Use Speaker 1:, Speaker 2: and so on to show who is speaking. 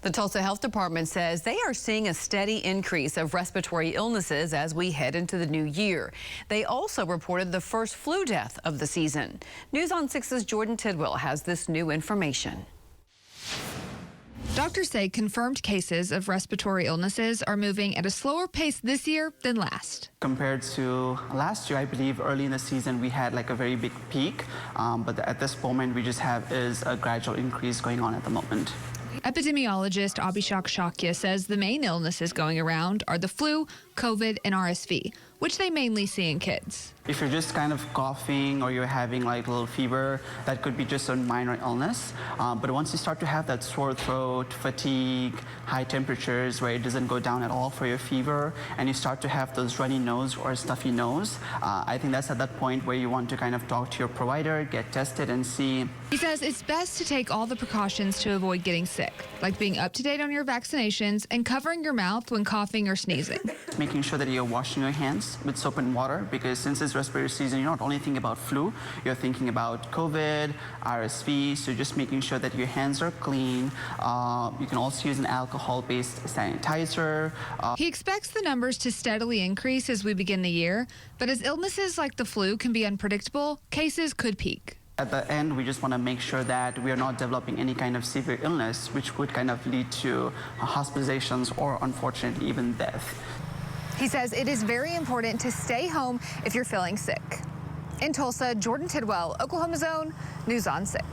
Speaker 1: The Tulsa Health Department says they are seeing a steady increase of respiratory illnesses as we head into the new year. They also reported the first flu death of the season. News on 6's Jordan Tidwell has this new information.
Speaker 2: Doctors say confirmed cases of respiratory illnesses are moving at a slower pace this year than last.
Speaker 3: Compared to last year, I believe early in the season we had like a very big peak, but at this moment we just have is a gradual increase going on at the moment.
Speaker 2: Epidemiologist Abhishek Shakya says the main illnesses going around are the flu, COVID, and RSV, which they mainly see in kids.
Speaker 3: If you're just kind of coughing or you're having like a little fever, that could be just a minor illness. But once you start to have that sore throat, fatigue, high temperatures where it doesn't go down at all for your fever, and you start to have those runny nose or stuffy nose, I think that's at that point where you want to kind of talk to your provider, get tested and see.
Speaker 2: He says it's best to take all the precautions to avoid getting sick, like being up to date on your vaccinations and covering your mouth when coughing or sneezing.
Speaker 3: Making sure that you're washing your hands with soap and water, because since it's respiratory season, you're not only thinking about flu, you're thinking about COVID, RSV, so just making sure that your hands are clean. You can also use an alcohol-based sanitizer.
Speaker 2: He expects the numbers to steadily increase as we begin the year, but as illnesses like the flu can be unpredictable, cases could peak.
Speaker 3: At the end, we just want to make sure that we are not developing any kind of severe illness, which could kind of lead to hospitalizations or, unfortunately, even death.
Speaker 4: He says it is very important to stay home if you're feeling sick. In Tulsa, Jordan Tidwell, Oklahoma's Own, News on 6.